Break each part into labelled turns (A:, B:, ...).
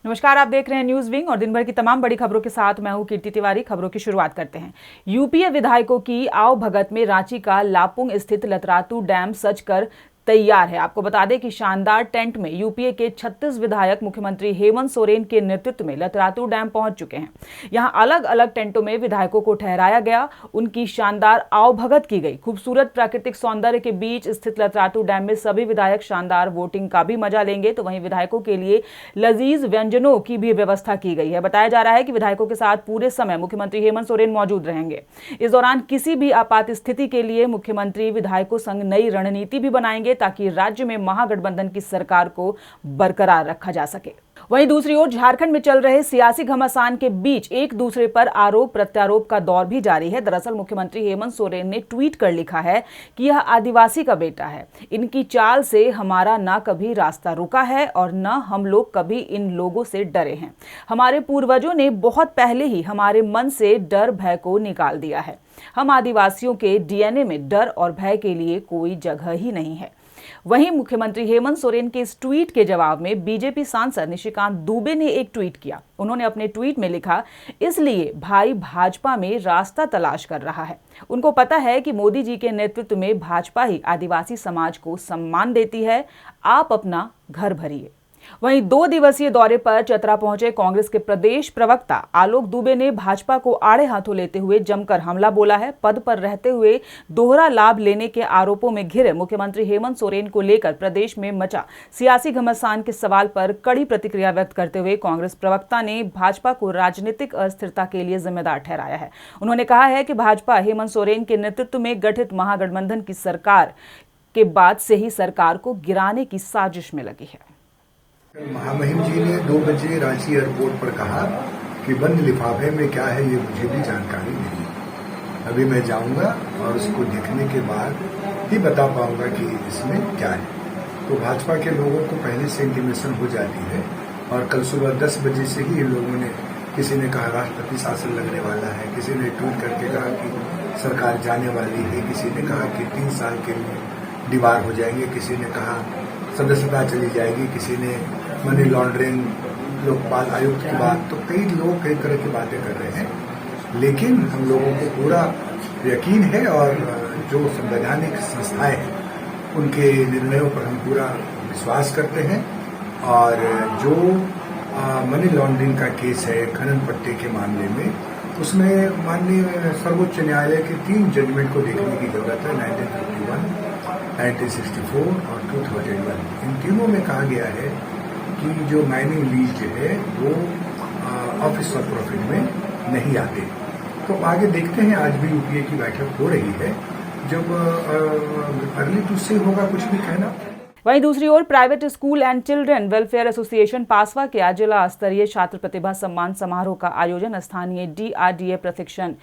A: नमस्कार, आप देख रहे हैं न्यूज विंग और दिन भर की तमाम बड़ी खबरों के साथ मैं हूं कीर्ति तिवारी। खबरों की शुरुआत करते हैं। यूपीए विधायकों की आओ भगत में रांची का लापुंग स्थित लतरातू डैम सज कर तैयार है। आपको बता दें कि शानदार टेंट में यूपीए के 36 विधायक मुख्यमंत्री हेमंत सोरेन के नेतृत्व में लतरातू डैम पहुंच चुके हैं। यहां अलग अलग टेंटों में विधायकों को ठहराया गया, उनकी शानदार आवभगत की गई। खूबसूरत प्राकृतिक सौंदर्य के बीच स्थित लतरातू डैम में सभी विधायक शानदार वोटिंग का भी मजा लेंगे, तो वहीं विधायकों के लिए लजीज व्यंजनों की भी व्यवस्था की गई है। बताया जा रहा है कि विधायकों के साथ पूरे समय मुख्यमंत्री हेमंत सोरेन मौजूद रहेंगे। इस दौरान किसी भी आपात स्थिति के लिए मुख्यमंत्री विधायकों संग नई रणनीति भी बनाएंगे ताकि राज्य में महागठबंधन की सरकार को बरकरार रखा जा सके। वहीं दूसरी ओर झारखंड में चल रहे सियासी घमासान के बीच एक दूसरे पर आरोप प्रत्यारोप का दौर भी जारी है। दरअसल मुख्यमंत्री हेमंत सोरेन ने ट्वीट कर लिखा है कि यह आदिवासी का बेटा है, इनकी चाल से हमारा ना कभी रास्ता रुका है और न हम लोग कभी इन लोगों से डरे हैं। हमारे पूर्वजों ने बहुत पहले ही हमारे मन से डर भय को निकाल दिया है। हम आदिवासियों के डीएनए में डर और भय के लिए कोई जगह ही नहीं है। वहीं मुख्यमंत्री हेमंत सोरेन के इस ट्वीट के जवाब में बीजेपी सांसद निशिकांत दुबे ने एक ट्वीट किया। उन्होंने अपने ट्वीट में लिखा, इसलिए भाई भाजपा में रास्ता तलाश कर रहा है। उनको पता है कि मोदी जी के नेतृत्व में भाजपा ही आदिवासी समाज को सम्मान देती है। आप अपना घर भरिए। वहीं 2 दिवसीय दौरे पर चतरा पहुंचे कांग्रेस के प्रदेश प्रवक्ता आलोक दुबे ने भाजपा को आड़े हाथों लेते हुए जमकर हमला बोला है। पद पर रहते हुए दोहरा लाभ लेने के आरोपों में घिरे मुख्यमंत्री हेमंत सोरेन को लेकर प्रदेश में मचा सियासी घमासान के सवाल पर कड़ी प्रतिक्रिया व्यक्त करते हुए कांग्रेस प्रवक्ता ने भाजपा को राजनीतिक अस्थिरता के लिए जिम्मेदार ठहराया है। उन्होंने कहा है कि भाजपा हेमंत सोरेन के नेतृत्व में गठित महागठबंधन की सरकार के बाद से ही सरकार को गिराने की साजिश में लगी है।
B: महामहिम जी ने 2 बजे रांची एयरपोर्ट पर कहा कि बंद लिफाफे में क्या है ये मुझे भी जानकारी नहीं। अभी मैं जाऊंगा और उसको देखने के बाद ही बता पाऊंगा कि इसमें क्या है। तो भाजपा के लोगों को पहले से इंटीमेशन हो जाती है और कल सुबह 10 बजे से ही इन लोगों ने, किसी ने कहा राष्ट्रपति शासन लगने वाला है, किसी ने ट्वीट करके कहा कि सरकार जाने वाली है, किसी ने कहा कि 3 साल के लिए दीवार हो जाएंगे, किसी ने कहा सदस्यता चली जाएगी, किसी ने मनी लॉन्ड्रिंग, लोकपाल आयुक्त की बात। तो कई लोग कई तरह की बातें कर रहे हैं, लेकिन हम लोगों को पूरा यकीन है और जो संवैधानिक संस्थाएं हैं उनके निर्णयों पर हम पूरा विश्वास करते हैं। और जो मनी लॉन्ड्रिंग का केस है खनन पट्टे के मामले में, उसमें माननीय सर्वोच्च न्यायालय के 3 जजमेंट को देखने की जरूरत है, 1951, 1964 और 2001। इन तीनों में कहा गया है कि जो माइनिंग लीज है वो ऑफिस ऑफ प्रॉफिट में नहीं आते। तो आगे देखते हैं, आज भी यूपीए की बैठक हो रही है, जब अर्ली टू से होगा कुछ भी कहना।
A: वहीं दूसरी ओर private school and children welfare association पासवा के आज जिला स्तरीय छात्र प्रतिभा सम्मान समारोह का आयोजन स्थानीय DRDA प्रशिक्षण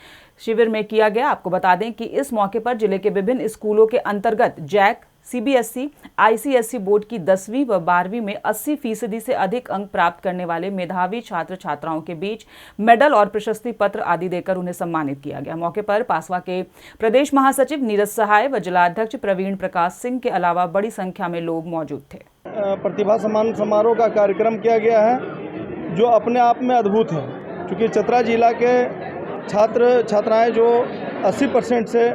A: शिविर में किया गया। आपको बता दें कि इस मौके पर जिले के विभिन्न स्कूलों के अंतर्गत जैक, CBSE, ICSE बोर्ड की 10वीं व 12वीं में 80% से अधिक अंक प्राप्त करने वाले मेधावी छात्र छात्राओं के बीच मेडल और प्रशस्ति पत्र आदि देकर उन्हें सम्मानित किया गया। मौके पर पासवा के प्रदेश महासचिव नीरज सहाय व जिलाध्यक्ष प्रवीण प्रकाश सिंह के अलावा बड़ी संख्या में लोग मौजूद थे।
C: प्रतिभा सम्मान समारोह का कार्यक्रम किया गया है जो अपने आप में अद्भुत है, क्योंकि चतरा जिला के छात्र छात्राएं जो 80% से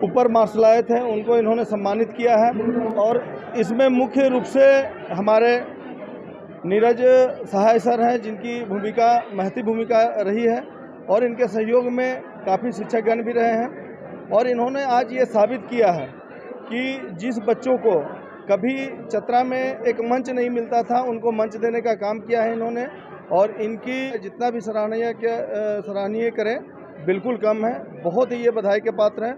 C: ऊपर मार्क्स लाए थे उनको इन्होंने सम्मानित किया है। और इसमें मुख्य रूप से हमारे नीरज सहाय सर हैं, जिनकी भूमिका महती भूमिका रही है और इनके सहयोग में काफ़ी शिक्षकगण भी रहे हैं। और इन्होंने आज ये साबित किया है कि जिस बच्चों को कभी चतरा में एक मंच नहीं मिलता था, उनको मंच देने का काम किया है इन्होंने। और इनकी जितना भी सराहनीय करें बिल्कुल कम है, बहुत ही ये बधाई के पात्र हैं।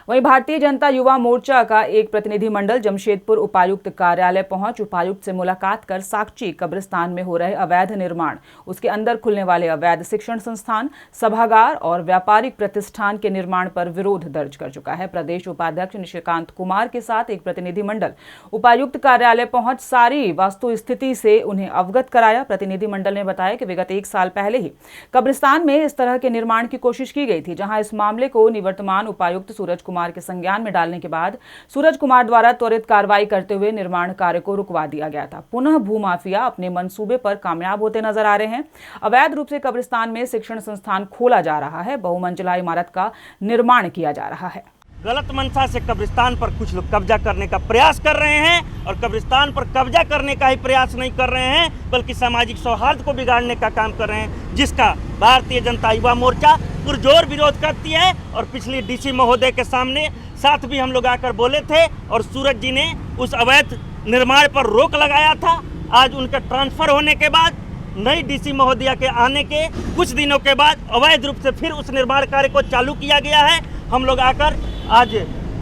A: वहीं भारतीय जनता युवा मोर्चा का एक प्रतिनिधिमंडल जमशेदपुर उपायुक्त कार्यालय पहुंच उपायुक्त से मुलाकात कर साकची कब्रिस्तान में हो रहे अवैध निर्माण, उसके अंदर खुलने वाले अवैध शिक्षण संस्थान, सभागार और व्यापारिक प्रतिष्ठान के निर्माण पर विरोध दर्ज कर चुका है। प्रदेश उपाध्यक्ष निशिकांत कुमार के साथ एक प्रतिनिधिमंडल उपायुक्त कार्यालय पहुंच सारी वास्तु स्थिति से उन्हें अवगत कराया। प्रतिनिधिमंडल ने बताया कि विगत 1 साल पहले ही कब्रिस्तान में इस तरह के निर्माण की कोशिश की गई थी, जहां इस मामले को निवर्तमान उपायुक्त सूरज सूरज कुमार के संज्ञान में डालने के बाद सूरज कुमार द्वारा त्वरित कार्रवाई करते हुए निर्माण कार्य को रुकवा दिया गया था। पुनः भूमाफिया अपने मंसूबे पर कामयाब होते नजर आ रहे हैं। अवैध रूप से कब्रिस्तान में शिक्षण संस्थान खोला जा रहा है, बहुमंजिला इमारत का निर्माण किया जा रहा है।
D: गलत मंशा से कब्रिस्तान पर कुछ लोग कब्जा करने का प्रयास कर रहे हैं और कब्रिस्तान पर कब्जा करने का ही प्रयास नहीं कर रहे हैं बल्कि सामाजिक सौहार्द को बिगाड़ने का काम कर रहे हैं, जिसका भारतीय जनता युवा मोर्चा पुरजोर विरोध करती है। और पिछली डीसी महोदय के सामने साथ भी हम लोग आकर बोले थे और सूरज जी ने उस अवैध निर्माण पर रोक लगाया था। आज उनका ट्रांसफर होने के बाद नई डीसी महोदया के आने के कुछ दिनों के बाद अवैध रूप से फिर उस निर्माण कार्य को चालू किया गया है। हम लोग आकर आज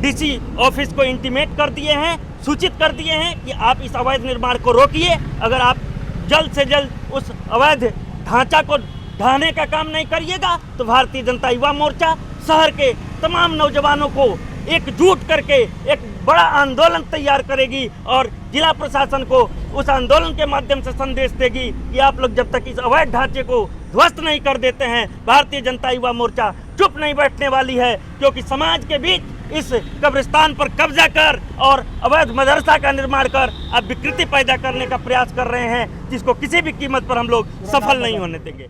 D: डीसी ऑफिस को इंटीमेट कर दिए हैं, सूचित कर दिए हैं कि आप इस अवैध निर्माण को रोकिए। अगर आप जल्द से जल्द उस अवैध ढांचा को ढाने का काम नहीं करिएगा तो भारतीय जनता युवा मोर्चा शहर के तमाम नौजवानों को एकजुट करके एक बड़ा आंदोलन तैयार करेगी और जिला प्रशासन को उस आंदोलन के माध्यम से संदेश देगी कि आप लोग जब तक इस अवैध ढांचे को ध्वस्त नहीं कर देते हैं, भारतीय जनता युवा मोर्चा चुप नहीं बैठने वाली है। क्योंकि समाज के बीच इस कब्रिस्तान पर कब्जा कर और अवैध मदरसा का निर्माण कर अब विकृति पैदा करने का प्रयास कर रहे हैं, जिसको किसी भी कीमत पर हम लोग सफल नहीं होने देंगे।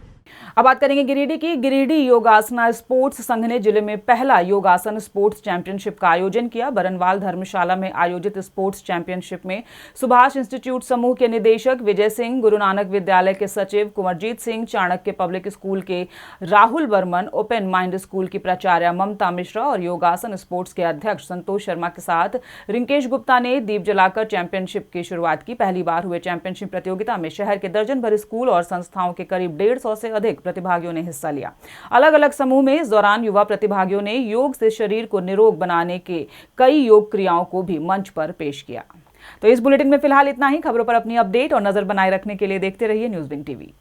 A: अब बात करेंगे गिरिडीह की। गिरिडीह योगासना स्पोर्ट्स संघ ने जिले में पहला योगासन स्पोर्ट्स चैंपियनशिप का आयोजन किया। बरनवाल धर्मशाला में आयोजित स्पोर्ट्स चैंपियनशिप में सुभाष इंस्टीट्यूट समूह के निदेशक विजय सिंह, गुरु नानक विद्यालय के सचिव कुंवरजीत सिंह, चाणक्य पब्लिक स्कूल के Rahul Varman, open mind school की प्राचार्य ममता मिश्रा और योगासन स्पोर्ट्स के अध्यक्ष संतोष शर्मा के साथ रिंकेश गुप्ता ने दीप जलाकर चैंपियनशिप की शुरुआत की। पहली बार हुए चैंपियनशिप प्रतियोगिता में शहर के दर्जन भर स्कूल और संस्थाओं के करीब 150 से अधिक प्रतिभागियों ने हिस्सा लिया। अलग अलग समूह में इस दौरान युवा प्रतिभागियों ने योग से शरीर को निरोग बनाने के कई योग क्रियाओं को भी मंच पर पेश किया। तो इस बुलेटिन में फिलहाल इतना ही। खबरों पर अपनी अपडेट और नजर बनाए रखने के लिए देखते रहिए न्यूज़ विंग टीवी।